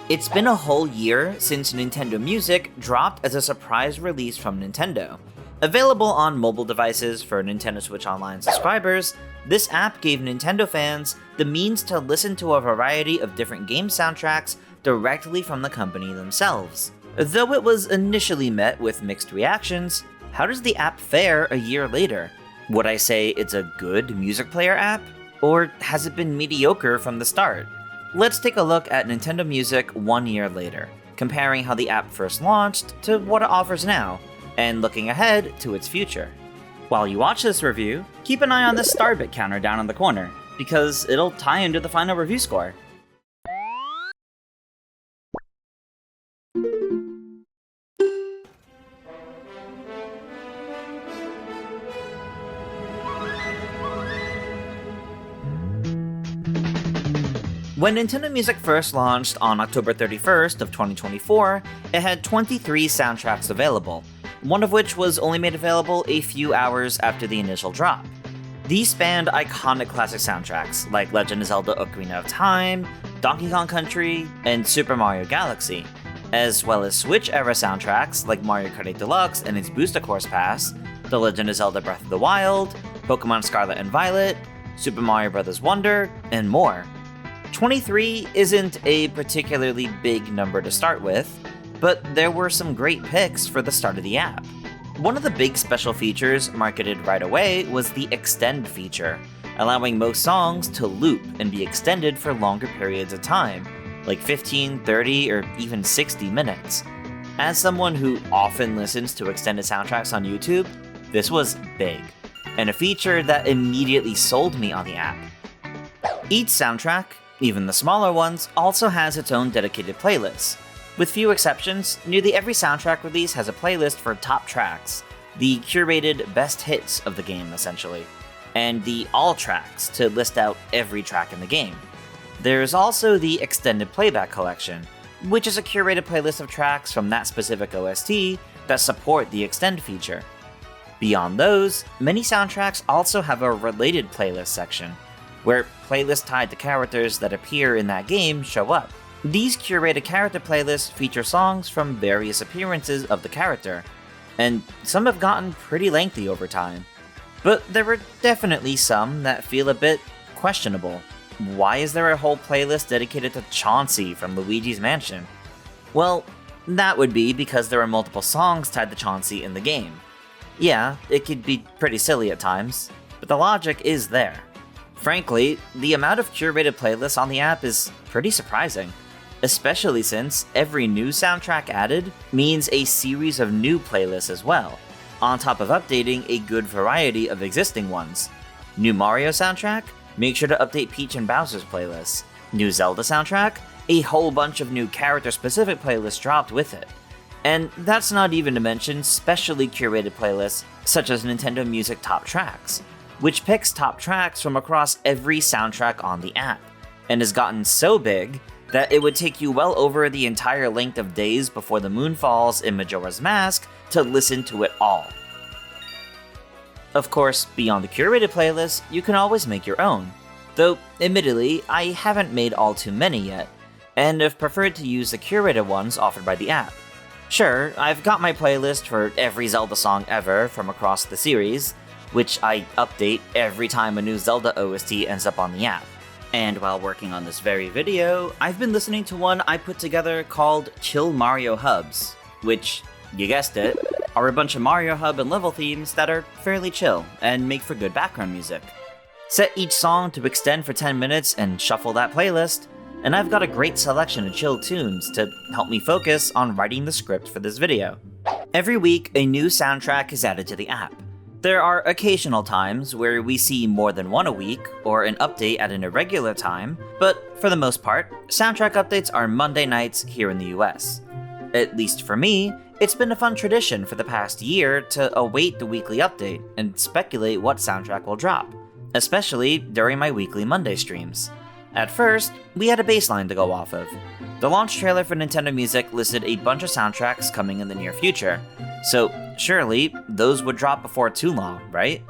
It's been a whole year since Nintendo Music dropped as a surprise release from Nintendo. Available on mobile devices for Nintendo Switch Online subscribers, this app gave Nintendo fans the means to listen to a variety of different game soundtracks directly from the company themselves. Though it was initially met with mixed reactions, how does the app fare a year later? Would I say it's a good music player app? Or has it been mediocre from the start? Let's take a look at Nintendo Music 1 year later, comparing how the app first launched to what it offers now, and looking ahead to its future. While you watch this review, keep an eye on the Starbit counter down in the corner, because it'll tie into the final review score. When Nintendo Music first launched on October 31st of 2024, it had 23 soundtracks available, one of which was only made available a few hours after the initial drop. These spanned iconic classic soundtracks like Legend of Zelda: Ocarina of Time, Donkey Kong Country, and Super Mario Galaxy, as well as Switch-era soundtracks like Mario Kart 8 Deluxe and its Booster Course Pass, The Legend of Zelda: Breath of the Wild, Pokémon Scarlet and Violet, Super Mario Bros. Wonder, and more. 23 isn't a particularly big number to start with, but there were some great picks for the start of the app. One of the big special features marketed right away was the Extend feature, allowing most songs to loop and be extended for longer periods of time, like 15, 30, or even 60 minutes. As someone who often listens to extended soundtracks on YouTube, this was big, and a feature that immediately sold me on the app. Each soundtrack, even the smaller ones, also has its own dedicated playlist. With few exceptions, nearly every soundtrack release has a playlist for top tracks, the curated best hits of the game essentially, and the all tracks to list out every track in the game. There's also the Extended Playback Collection, which is a curated playlist of tracks from that specific OST that support the Extend feature. Beyond those, many soundtracks also have a related playlist section, where playlists tied to characters that appear in that game show up. These curated character playlists feature songs from various appearances of the character, and some have gotten pretty lengthy over time. But there are definitely some that feel a bit questionable. Why is there a whole playlist dedicated to Chauncey from Luigi's Mansion? Well, that would be because there are multiple songs tied to Chauncey in the game. Yeah, it could be pretty silly at times, but the logic is there. Frankly, the amount of curated playlists on the app is pretty surprising, especially since every new soundtrack added means a series of new playlists as well, on top of updating a good variety of existing ones. New Mario soundtrack? Make sure to update Peach and Bowser's playlists. New Zelda soundtrack? A whole bunch of new character-specific playlists dropped with it. And that's not even to mention specially curated playlists such as Nintendo Music Top Tracks, which picks top tracks from across every soundtrack on the app, and has gotten so big that it would take you well over the entire length of days before the moon falls in Majora's Mask to listen to it all. Of course, beyond the curated playlist, you can always make your own, though admittedly, I haven't made all too many yet, and have preferred to use the curated ones offered by the app. Sure, I've got my playlist for every Zelda song ever from across the series, which I update every time a new Zelda OST ends up on the app. And while working on this very video, I've been listening to one I put together called Chill Mario Hubs, which, you guessed it, are a bunch of Mario Hub and level themes that are fairly chill and make for good background music. Set each song to extend for 10 minutes and shuffle that playlist, and I've got a great selection of chill tunes to help me focus on writing the script for this video. Every week, a new soundtrack is added to the app. There are occasional times where we see more than one a week, or an update at an irregular time, but for the most part, soundtrack updates are Monday nights here in the US. At least for me, it's been a fun tradition for the past year to await the weekly update and speculate what soundtrack will drop, especially during my weekly Monday streams. At first, we had a baseline to go off of. The launch trailer for Nintendo Music listed a bunch of soundtracks coming in the near future, so surely those would drop before too long, right?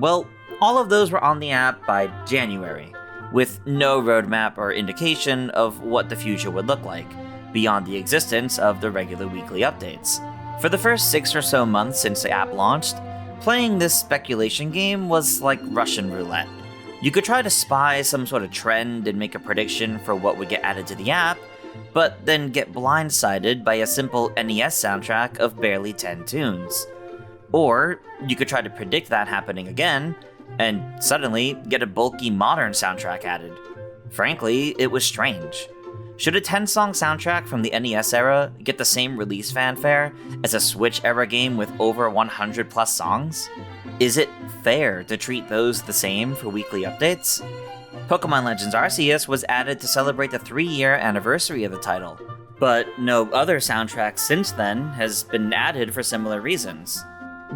Well, all of those were on the app by January, with no roadmap or indication of what the future would look like, beyond the existence of the regular weekly updates. For the first 6 or so months since the app launched, playing this speculation game was like Russian roulette. You could try to spy some sort of trend and make a prediction for what would get added to the app, but then get blindsided by a simple NES soundtrack of barely 10 tunes. Or you could try to predict that happening again, and suddenly get a bulky modern soundtrack added. Frankly, it was strange. Should a 10-song soundtrack from the NES era get the same release fanfare as a Switch-era game with over 100 plus songs? Is it fair to treat those the same for weekly updates? Pokemon Legends Arceus was added to celebrate the 3-year anniversary of the title, but no other soundtrack since then has been added for similar reasons.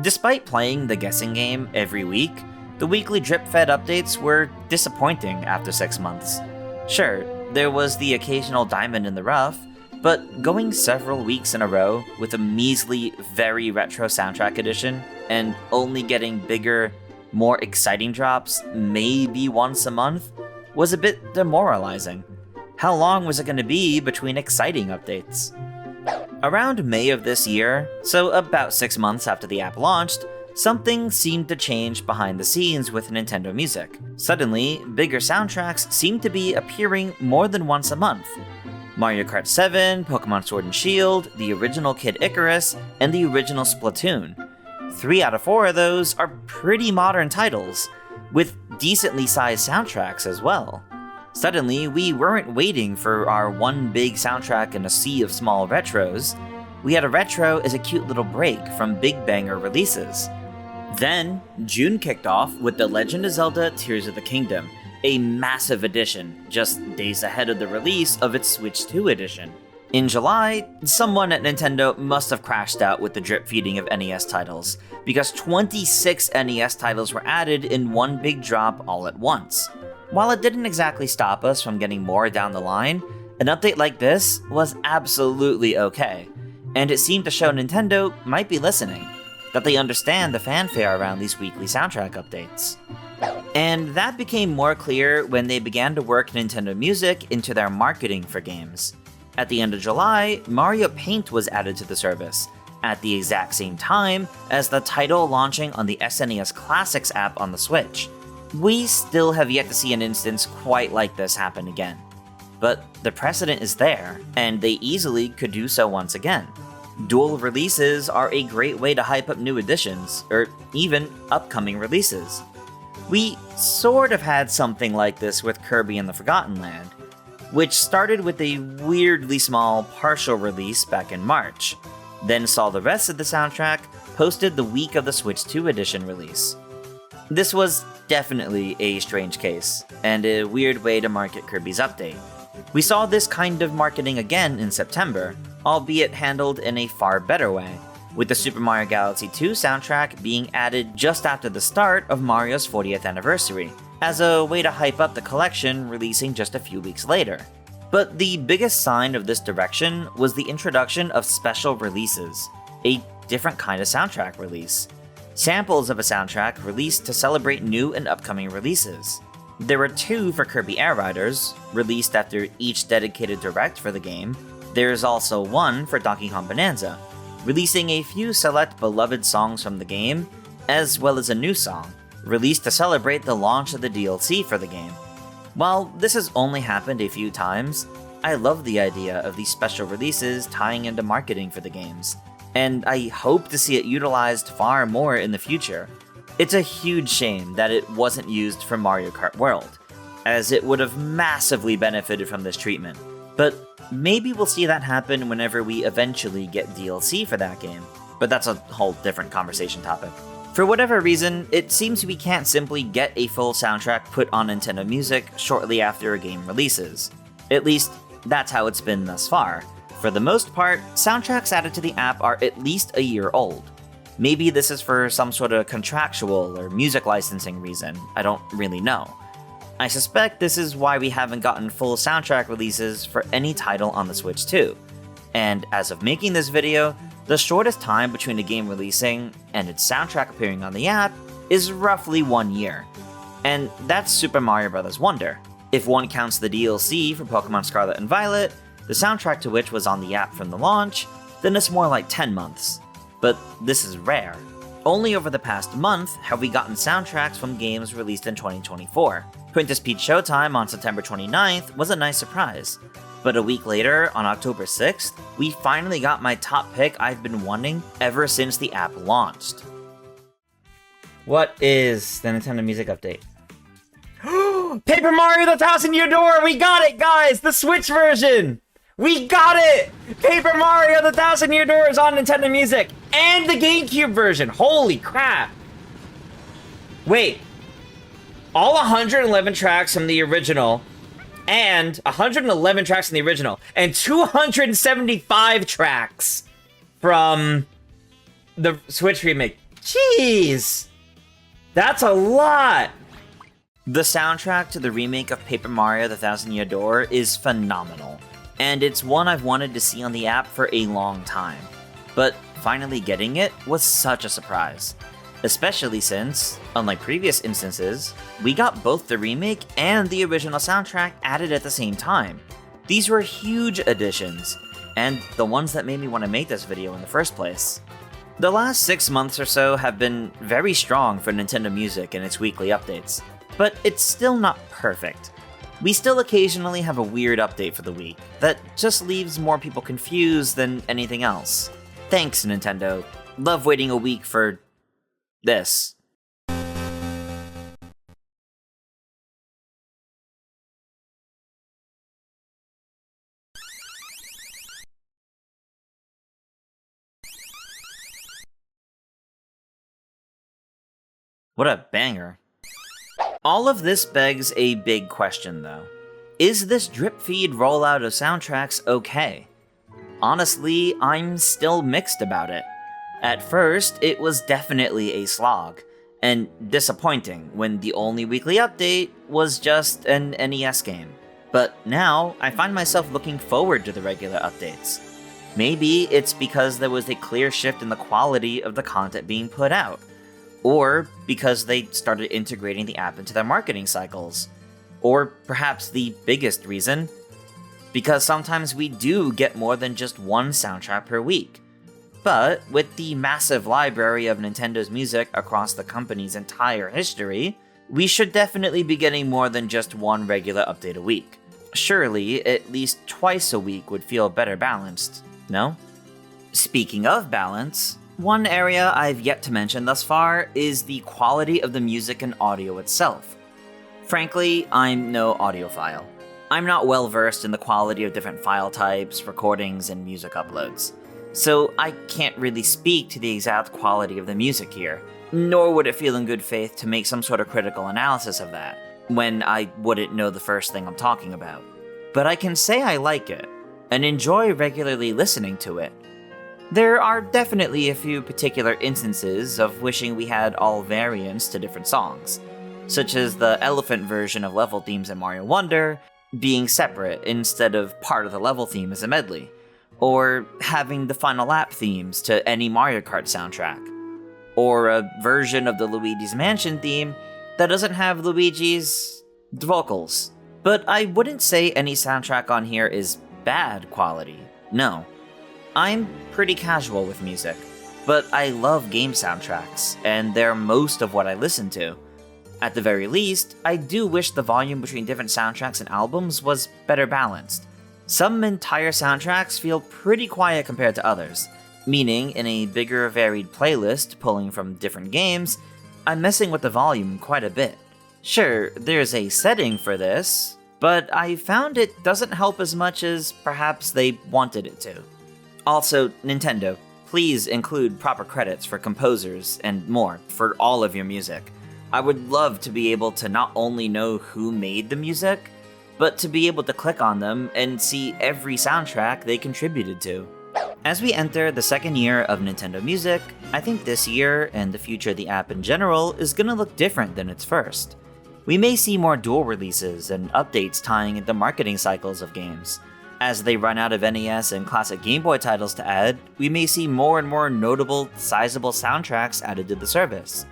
Despite playing the guessing game every week, the weekly drip-fed updates were disappointing after 6 months. Sure, there was the occasional diamond in the rough, but going several weeks in a row with a measly, very retro soundtrack edition, and only getting bigger, more exciting drops maybe once a month, was a bit demoralizing. How long was it going to be between exciting updates? Around May of this year, so about 6 months after the app launched, something seemed to change behind the scenes with Nintendo Music. Suddenly, bigger soundtracks seemed to be appearing more than once a month. Mario Kart 7, Pokemon Sword and Shield, the original Kid Icarus, and the original Splatoon. 3 out of 4 of those are pretty modern titles, with decently sized soundtracks as well. Suddenly, we weren't waiting for our one big soundtrack in a sea of small retros. We had a retro as a cute little break from big banger releases. Then, June kicked off with The Legend of Zelda Tears of the Kingdom, a massive edition, just days ahead of the release of its Switch 2 edition. In July, someone at Nintendo must have crashed out with the drip feeding of NES titles, because 26 NES titles were added in one big drop all at once. While it didn't exactly stop us from getting more down the line, an update like this was absolutely okay, and it seemed to show Nintendo might be listening, that they understand the fanfare around these weekly soundtrack updates. And that became more clear when they began to work Nintendo Music into their marketing for games. At the end of July, Mario Paint was added to the service, at the exact same time as the title launching on the SNES Classics app on the Switch. We still have yet to see an instance quite like this happen again. But the precedent is there, and they easily could do so once again. Dual releases are a great way to hype up new editions, or even upcoming releases. We sort of had something like this with Kirby and the Forgotten Land, which started with a weirdly small partial release back in March, then saw the rest of the soundtrack posted the week of the Switch 2 edition release. This was definitely a strange case, and a weird way to market Kirby's update. We saw this kind of marketing again in September, albeit handled in a far better way, with the Super Mario Galaxy 2 soundtrack being added just after the start of Mario's 40th anniversary, as a way to hype up the collection releasing just a few weeks later. But the biggest sign of this direction was the introduction of special releases, a different kind of soundtrack release. Samples of a soundtrack released to celebrate new and upcoming releases. There were 2 for Kirby Air Riders, released after each dedicated direct for the game. There's also 1 for Donkey Kong Bonanza, releasing a few select beloved songs from the game, as well as a new song, released to celebrate the launch of the DLC for the game. While this has only happened a few times, I love the idea of these special releases tying into marketing for the games, and I hope to see it utilized far more in the future. It's a huge shame that it wasn't used for Mario Kart World, as it would have massively benefited from this treatment, but maybe we'll see that happen whenever we eventually get DLC for that game, but that's a whole different conversation topic. For whatever reason, it seems we can't simply get a full soundtrack put on Nintendo Music shortly after a game releases. At least, that's how it's been thus far. For the most part, soundtracks added to the app are at least a year old. Maybe this is for some sort of contractual or music licensing reason, I don't really know. I suspect this is why we haven't gotten full soundtrack releases for any title on the Switch 2. And as of making this video, the shortest time between a game releasing and its soundtrack appearing on the app is roughly 1 year. And that's Super Mario Bros. Wonder. If one counts the DLC for Pokemon Scarlet and Violet, the soundtrack to which was on the app from the launch, then it's more like 10 months. But this is rare. Only over the past month have we gotten soundtracks from games released in 2024. ToonTris Peach Showtime on September 29th was a nice surprise. But a week later, on October 6th, we finally got my top pick I've been wanting ever since the app launched. What is the Nintendo Music Update? Paper Mario the Thousand Year Door! We got it, guys! The Switch version! We got it! Paper Mario the Thousand Year Door is on Nintendo Music! And the GameCube version! Holy crap! Wait. All 111 tracks from the original, and 111 tracks from the original, and 275 tracks from the Switch remake. Jeez! That's a lot! The soundtrack to the remake of Paper Mario the Thousand Year Door is phenomenal, and it's one I've wanted to see on the app for a long time. But finally getting it was such a surprise. Especially since, unlike previous instances, we got both the remake and the original soundtrack added at the same time. These were huge additions, and the ones that made me want to make this video in the first place. The last 6 months or so have been very strong for Nintendo Music and its weekly updates, but it's still not perfect. We still occasionally have a weird update for the week that just leaves more people confused than anything else. Thanks, Nintendo. Love waiting a week for this. What a banger. All of this begs a big question though. Is this drip feed rollout of soundtracks okay? Honestly, I'm still mixed about it. At first, it was definitely a slog, and disappointing when the only weekly update was just an NES game. But now, I find myself looking forward to the regular updates. Maybe it's because there was a clear shift in the quality of the content being put out, or because they started integrating the app into their marketing cycles, or perhaps the biggest reason, because sometimes we do get more than just one soundtrack per week. But with the massive library of Nintendo's music across the company's entire history, we should definitely be getting more than just one regular update a week. Surely, at least twice a week would feel better balanced, no? Speaking of balance, one area I've yet to mention thus far is the quality of the music and audio itself. Frankly, I'm no audiophile. I'm not well versed in the quality of different file types, recordings, and music uploads. So I can't really speak to the exact quality of the music here, nor would it feel in good faith to make some sort of critical analysis of that, when I wouldn't know the first thing I'm talking about. But I can say I like it, and enjoy regularly listening to it. There are definitely a few particular instances of wishing we had all variants to different songs, such as the elephant version of level themes in Mario Wonder being separate instead of part of the level theme as a medley, or having the final lap themes to any Mario Kart soundtrack, or a version of the Luigi's Mansion theme that doesn't have Luigi's vocals. But I wouldn't say any soundtrack on here is bad quality, no. I'm pretty casual with music, but I love game soundtracks, and they're most of what I listen to. At the very least, I do wish the volume between different soundtracks and albums was better balanced. Some entire soundtracks feel pretty quiet compared to others, meaning in a bigger varied playlist pulling from different games, I'm messing with the volume quite a bit. Sure, there's a setting for this, but I found it doesn't help as much as perhaps they wanted it to. Also, Nintendo, please include proper credits for composers and more for all of your music. I would love to be able to not only know who made the music, but to be able to click on them and see every soundtrack they contributed to. As we enter the second year of Nintendo Music, I think this year, and the future of the app in general, is gonna look different than its first. We may see more dual releases and updates tying into marketing cycles of games. As they run out of NES and classic Game Boy titles to add, we may see more and more notable, sizable soundtracks added to the service.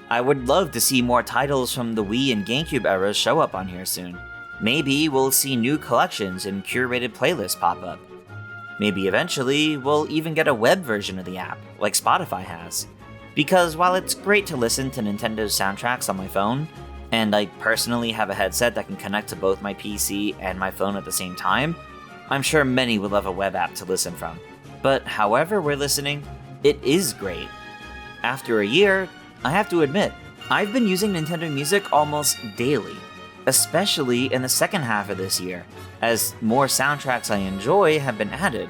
I would love to see more titles from the Wii and GameCube eras show up on here soon. Maybe we'll see new collections and curated playlists pop up. Maybe eventually we'll even get a web version of the app, like Spotify has. Because while it's great to listen to Nintendo's soundtracks on my phone, and I personally have a headset that can connect to both my PC and my phone at the same time, I'm sure many would love a web app to listen from. But however we're listening, it is great. After a year, I have to admit, I've been using Nintendo Music almost daily, especially in the second half of this year, as more soundtracks I enjoy have been added.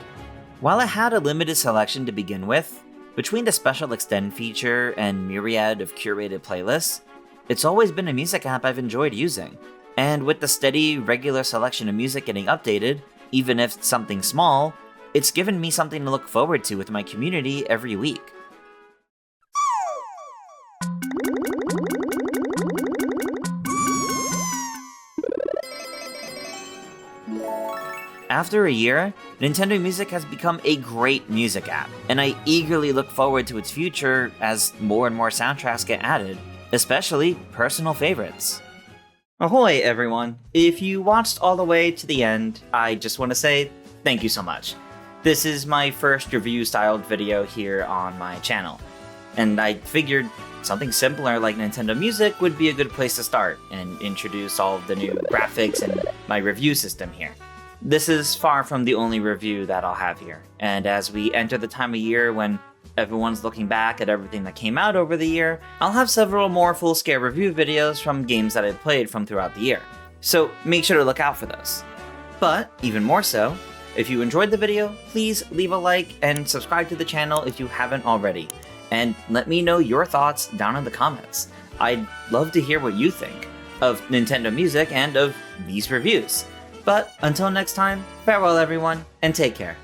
While it had a limited selection to begin with, between the special extend feature and myriad of curated playlists, it's always been a music app I've enjoyed using. And with the steady, regular selection of music getting updated, even if it's something small, it's given me something to look forward to with my community every week. After a year, Nintendo Music has become a great music app, and I eagerly look forward to its future as more and more soundtracks get added, especially personal favorites. Ahoy everyone! If you watched all the way to the end, I just want to say thank you so much. This is my first review-styled video here on my channel, and I figured something simpler like Nintendo Music would be a good place to start and introduce all of the new graphics and my review system here. This is far from the only review that I'll have here, and as we enter the time of year when everyone's looking back at everything that came out over the year, I'll have several more full-scale review videos from games that I've played from throughout the year, so make sure to look out for those. But, even more so, if you enjoyed the video, please leave a like and subscribe to the channel if you haven't already, and let me know your thoughts down in the comments. I'd love to hear what you think of Nintendo Music and of these reviews. But until next time, farewell everyone, and take care.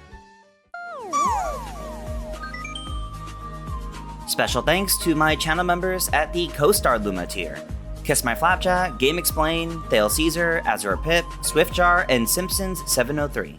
Special thanks to my channel members at the Co-Star Luma tier: Kiss My Flapjack, Game Explain, Thale Caesar, Azure Pip, Swiftjar, and Simpsons703.